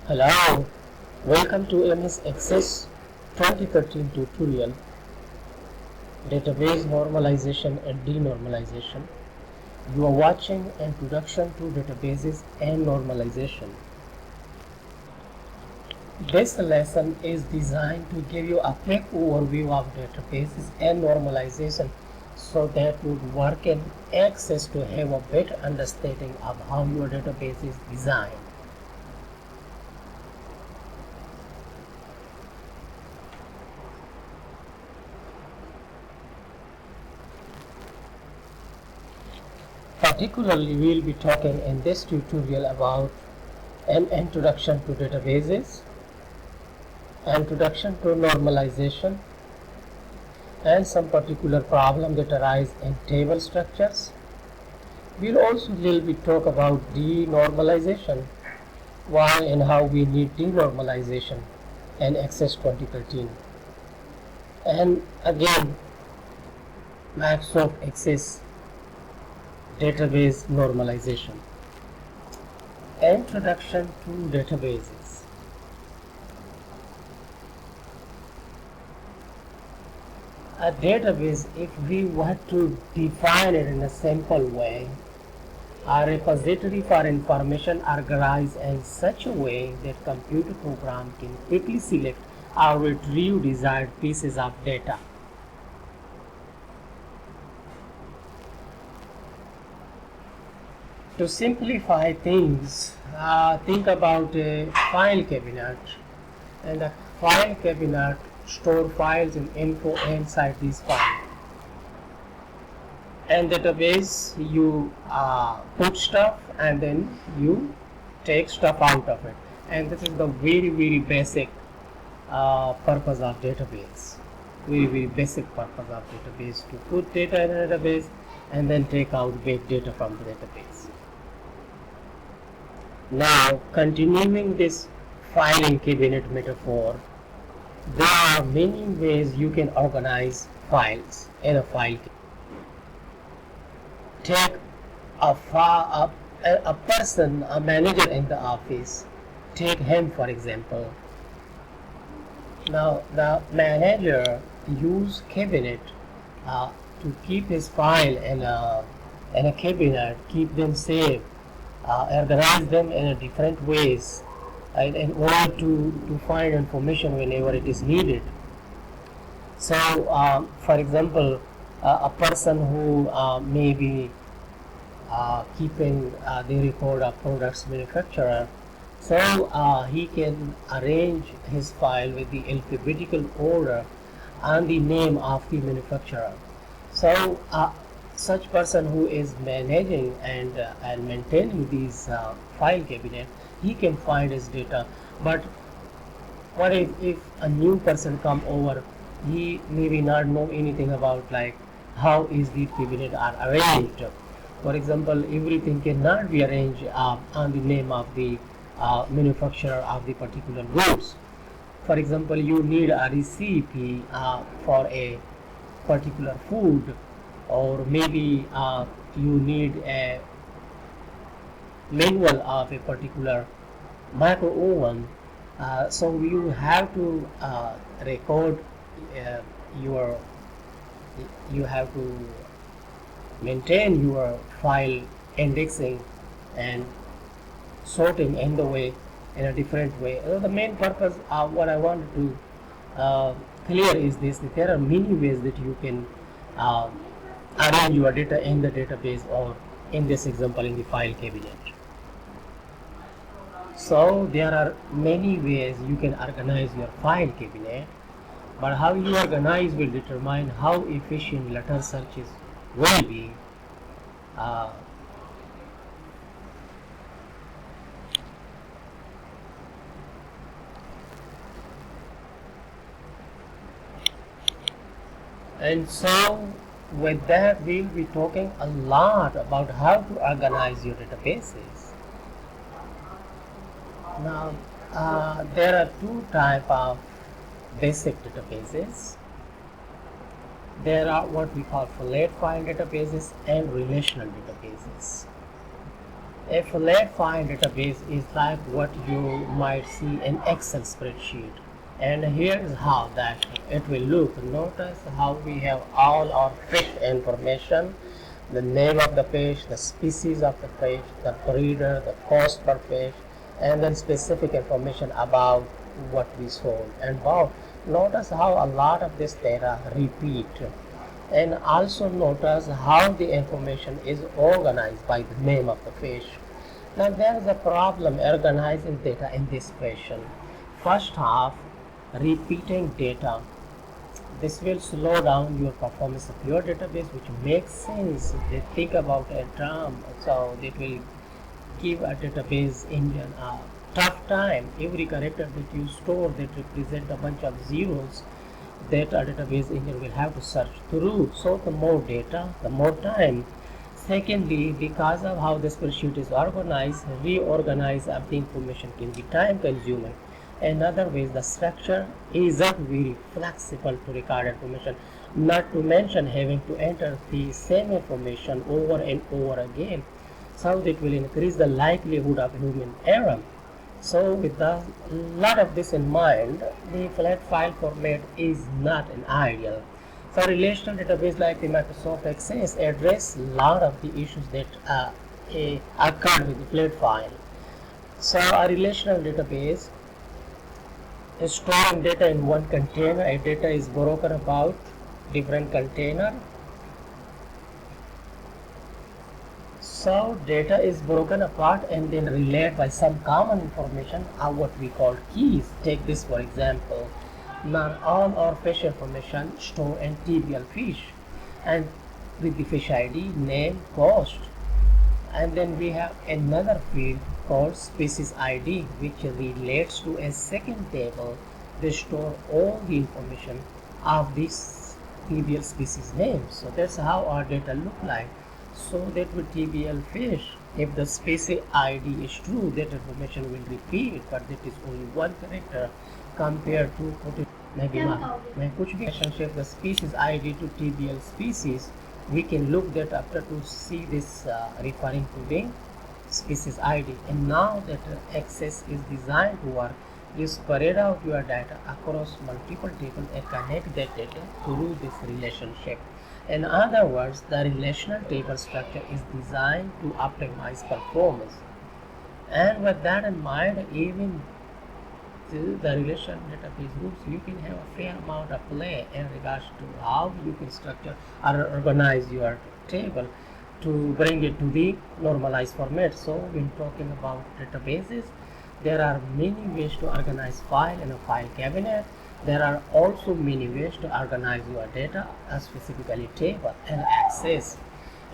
Hello, welcome to MS Access 2013 tutorial Database Normalization and Denormalization. You are watching Introduction to Databases and Normalization. This lesson is designed to give you a quick overview of databases and normalization so that would work in Access to have a better understanding of how your database is designed. Particularly, we'll be talking in this tutorial about an introduction to databases, introduction to normalization, and some particular problems that arise in table structures. We'll also little bit talk about denormalization, why and how we need denormalization in Access 2013. And again, Microsoft Access database normalization. Introduction to databases. A database, if we want to define it in a simple way, a repository for information organized in such a way that computer program can quickly select or retrieve desired pieces of data. To simplify things, think about a file cabinet, and a file cabinet store files and info inside this file. And database, you put stuff and then you take stuff out of it. And this is the very basic purpose of database. Very basic purpose of database, to put data in a database and then take out big data from the database. Now, continuing this filing cabinet metaphor, there are many ways you can organize files in a file cabinet. Take a person, a manager in the office. Take him for example. Now, the manager use cabinet to keep his file in a cabinet, keep them safe, organize them in a different ways in order to find information whenever it is needed. So, for example, a person who may be keeping the record of products manufacturer, so he can arrange his file with the alphabetical order and the name of the manufacturer. So such person who is managing and maintaining these file cabinet, he can find his data. But what if a new person come over, he maybe not know anything about like how is the cabinet are arranged. For example, everything cannot be arranged on the name of the manufacturer of the particular goods. For example, you need a recipe for a particular food, or maybe you need a manual of a particular micro oven. So you have to record your, you have to maintain your file indexing and sorting in the way, in a different way. The main purpose of what I wanted to clear is this, that there are many ways that you can arrange your data in the database, or in this example in the file cabinet. So there are many ways you can organize your file cabinet, but how you organize will determine how efficient later searches will be. And so with that, we'll be talking a lot about how to organize your databases. Now, there are two types of basic databases. There are what we call flat file databases and relational databases. A flat file database is like what you might see in Excel spreadsheet. And here is how that it will look. Notice how we have all our fish information, the name of the fish, the species of the fish, the breeder, the cost per fish, and then specific information about what we sold and bought. Notice how a lot of this data repeat, and also notice how the information is organized by the name of the fish. Now there is a problem organizing data in this question. First half, repeating data. This will slow down your performance of your database, which makes sense. They think about a term, so it will give a database engine a tough time. Every character that you store that represent a bunch of zeros that a database engine will have to search through. So the more data, the more time. Secondly, because of how the spreadsheet is organized, reorganize of the information can be time consuming. In other ways, the structure isn't very flexible to record information, not to mention having to enter the same information over and over again. So it will increase the likelihood of human error. So with a lot of this in mind, the flat file format is not an ideal. So relational database like the Microsoft Access address a lot of the issues that occur with the flat file. So a relational database is storing data in one container. A data is broken about different container. So data is broken apart and then relayed by some common information are what we call keys. Take this for example. Not all our fish information stored in TBL fish, and with the fish ID, name, cost. And then we have another field called species ID, which relates to a second table that store all the information of this TBL species name. So that's how our data look like. So that with TBL fish, if the species ID is true, that information will repeat, but that is only one character compared to maybe कुछ भी relationship the species ID to TBL species. We can look that after to see this referring to the species ID. And now that Access is designed to work, you spread out your data across multiple tables and connect that data through this relationship. In other words, the relational table structure is designed to optimize performance. And with that in mind, even the relational database groups, you can have a fair amount of play in regards to how you can structure or organize your table to bring it to the normalized format. So when talking about databases, there are many ways to organize file in a file cabinet. There are also many ways to organize your data, specifically table and access.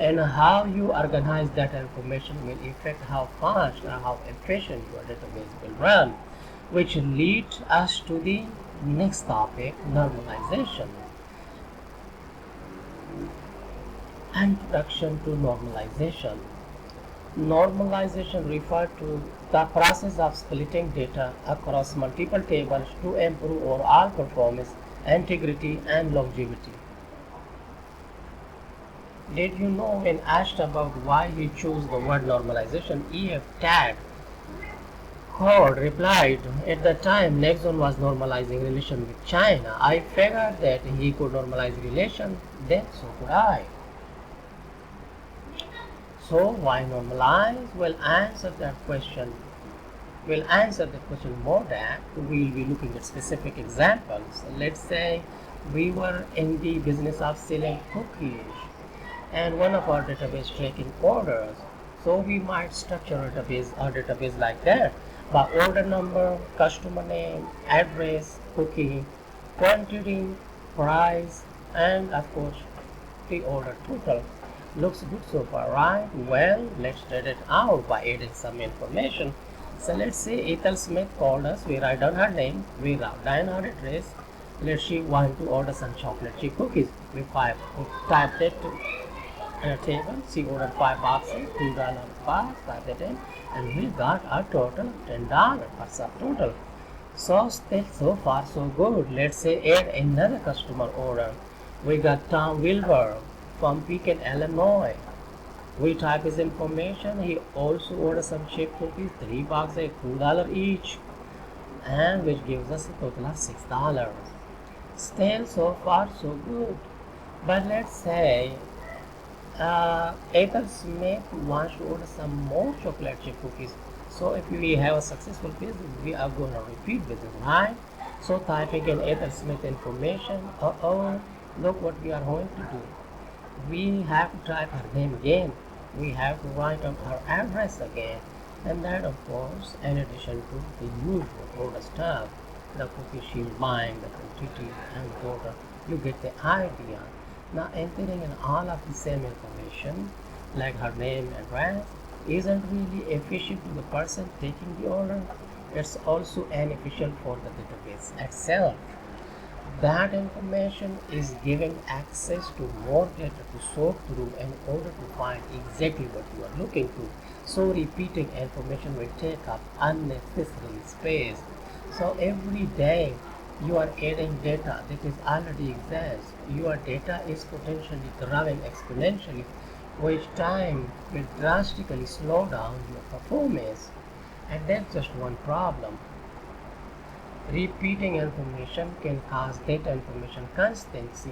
And how you organize that information will affect how fast or how efficient your database will run, which leads us to the next topic, normalization. Introduction to normalization. Normalization refers to the process of splitting data across multiple tables to improve overall performance, integrity, and longevity. Did you know when asked about why he chose the word normalization, E.F. Tad Horde replied, at the time Nixon was normalizing relations with China. I figured that he could normalize relations, then so could I. So why normalize? We'll answer that question. We'll answer the question more that we'll be looking at specific examples. Let's say we were in the business of selling cookies and one of our database tracking orders. So we might structure a database like that by order number, customer name, address, cookie, quantity, price, and of course the order total. Looks good so far, right? Well, let's test it out by adding some information. So let's say Ethel Smith called us. We write down her name. We write down her address. Let's she want to order some chocolate chip cookies. We type that in a table. She ordered 5 boxes, $2 price, type that in, and we got a total $10 per subtotal. So still so far so good. Let's say add another customer order. We got Tom Wilbur from Pekin, Illinois. We type his information. He also ordered some chip cookies, 3 boxes at $2 each, and which gives us a total of $6. Still, so far, so good. But let's say Ethel Smith wants to order some more chocolate chip cookies. So if we have a successful business, we are going to repeat business, right? So typing in Ethel Smith information, look what we are going to do. We have to type her name again. We have to write on her address again. And that, of course, in addition to the usual order stuff, the cookie she's buying, the quantity and order, you get the idea. Now entering in all of the same information, like her name and address, isn't really efficient to the person taking the order. It's also inefficient for the database itself. That information is giving access to more data to sort through in order to find exactly what you are looking for. So repeating information will take up unnecessary space. So every day you are adding data that is already exists. Your data is potentially growing exponentially, which time will drastically slow down your performance. And that's just one problem. Repeating information can cause data information consistency,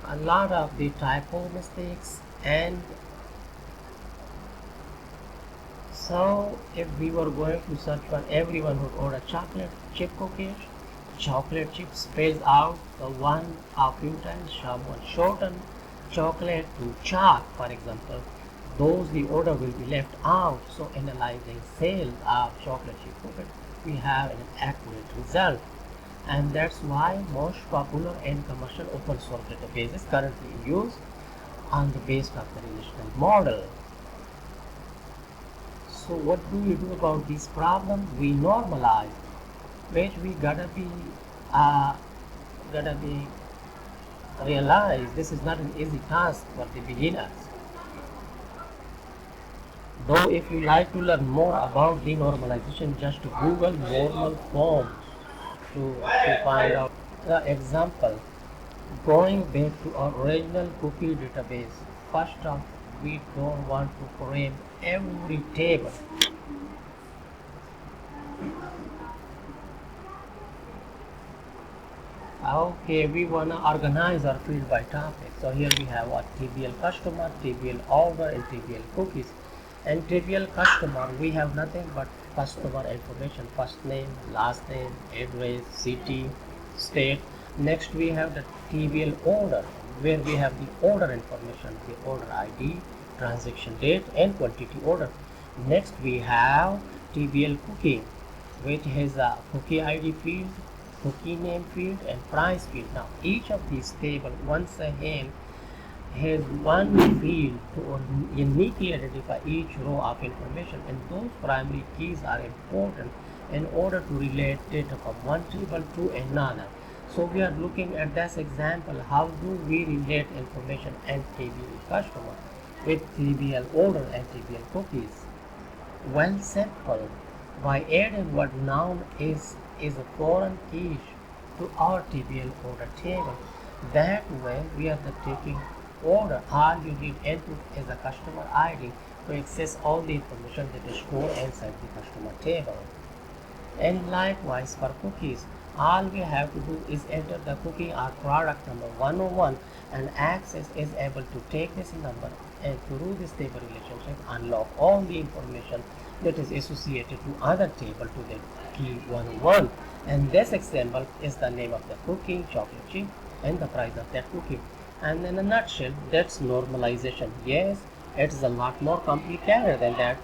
a lot of the typo mistakes, and so if we were going to search for everyone who ordered chocolate chip cookies, chocolate chip spells out the one a few times, someone shorten chocolate to chalk, for example, those the order will be left out. So analyzing sales of chocolate chip cookies, we have an accurate result. And that's why most popular and commercial open source databases currently used on the basis of the relational model. So what do we do about these problems? We normalize, which we uh, gotta be realize this is not an easy task for the beginners. Though if you like to learn more about denormalization, just Google normal forms to find out the example. Going back to our original cookie database, first off, we don't want to frame every table. Okay, we want to organize our field by topic. So here we have a TBL customer, TBL order, and TBL cookies. And TBL customer, we have nothing but customer information, first name, last name, address, city, state. Next we have the TBL order, where we have the order information, the order ID, transaction date, and quantity order. Next we have TBL cookie, which has a cookie ID field, cookie name field, and price field. Now each of these tables once again has one field to uniquely identify each row of information, and those primary keys are important in order to relate data from one table to another. So we are looking at this example, how do we relate information and TBL customer with TBL order and TBL cookies? Well, simple. By adding what noun is a foreign key to our TBL order table. That way we are the taking order. All you need input is a customer ID to access all the information that is stored inside the customer table. And likewise for cookies, all we have to do is enter the cookie or product number 101, and Access is able to take this number and through this table relationship unlock all the information that is associated to other table to the key 101. And this example is the name of the cookie, chocolate chip, and the price of that cookie. And in a nutshell, that's normalization. Yes, it's a lot more complicated than that,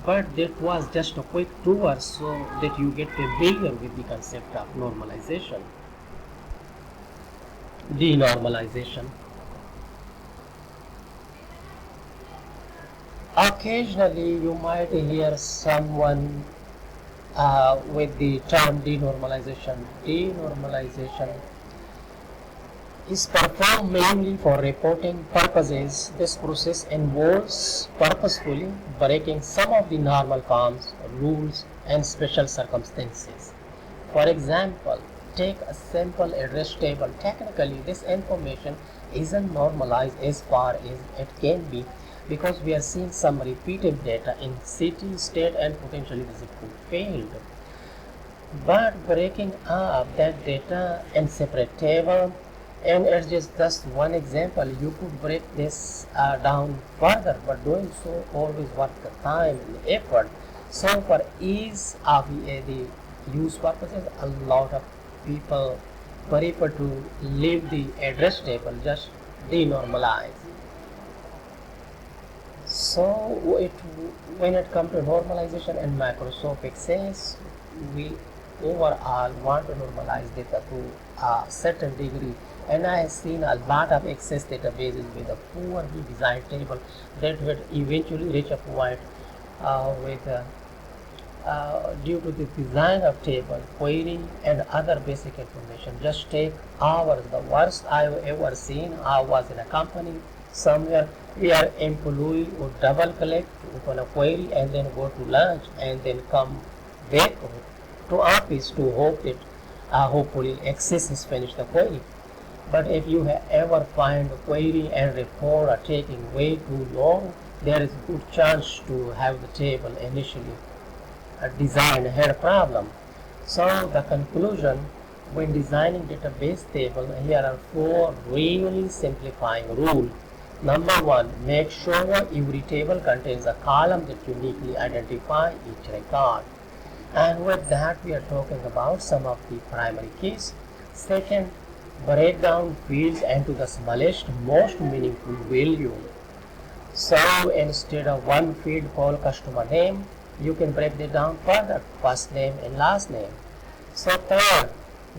but that was just a quick tour so that you get familiar with the concept of normalization. Denormalization. Occasionally, you might hear someone with the term denormalization. Denormalization is performed mainly for reporting purposes. This process involves purposefully breaking some of the normal forms, rules, and special circumstances. For example, take a simple address table. Technically, this information isn't normalized as far as it can be. because we are seeing some repeated data in city, state, and potentially the zip code field. But breaking up that data in separate table, and it's just one example. You could break this down further, but doing so always worth the time and effort. So for ease of the use purposes, a lot of people prefer to leave the address table just denormalize. So when it comes to normalization in Microsoft Access, we overall want to normalize data to a certain degree. And I have seen a lot of Access databases with a poorly designed table that would eventually reach a point with due to the design of table, query, and other basic information just take hours. The worst I've ever seen, I was in a company somewhere where employee would double click to open a query and then go to lunch and then come back to office to hope that hopefully Access has finished the query. But if you have ever find a query and report are taking way too long, there is a good chance to have the table initially design had a problem. So the conclusion when designing database table, here are four really simplifying rules. Number one, make sure every table contains a column that uniquely identify each record. And with that, we are talking about some of the primary keys. Second, break down fields into the smallest, most meaningful value. So instead of one field called customer name, you can break it down further, first name and last name. So third,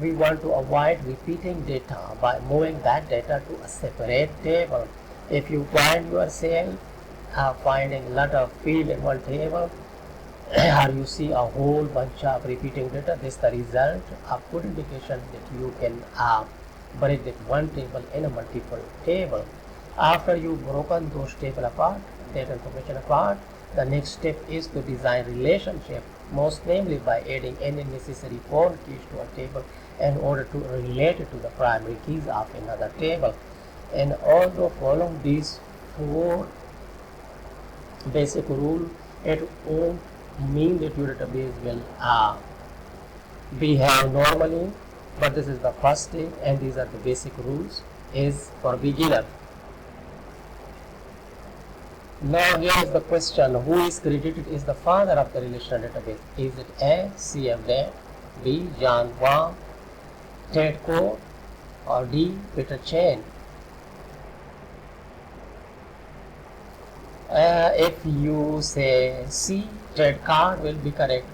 we want to avoid repeating data by moving that data to a separate table. If you find yourself finding a lot of field in one table, or you see a whole bunch of repeating data, this is the result of good indication that you can break that one table in a multiple table. After you've broken those table apart, that information apart, the next step is to design relationship, most namely by adding any necessary foreign keys to a table in order to relate it to the primary keys of another table. And although following these four basic rules, it won't mean that your database will behave normally, but this is the first step and these are the basic rules is for beginner. Now here is the question, who is credited as the father of the relational database? Is it A. C.F. Day, B. John Wang, Ted Cole, or D. Peter Chen? If you say C, Ted Card will be correct.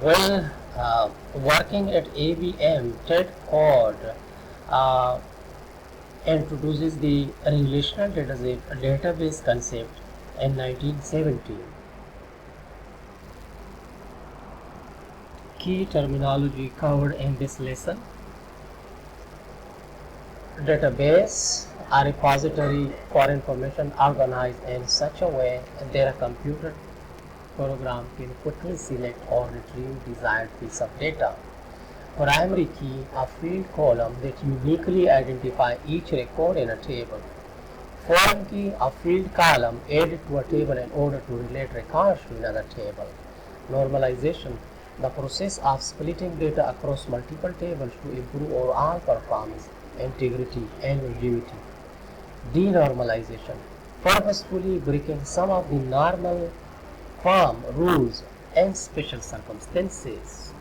Well, working at ABM, Ted Card introduces the relational database concept in 1970. Key terminology covered in this lesson. Database, a repository for information organized in such a way that a computer program can quickly select or retrieve desired piece of data. Primary key, a field column that uniquely identify each record in a table. Foreign key, a field column added to a table in order to relate records to another table. Normalization, the process of splitting data across multiple tables to improve overall performance, integrity, and longevity. Denormalization, purposefully breaking some of the normal form rules and special circumstances.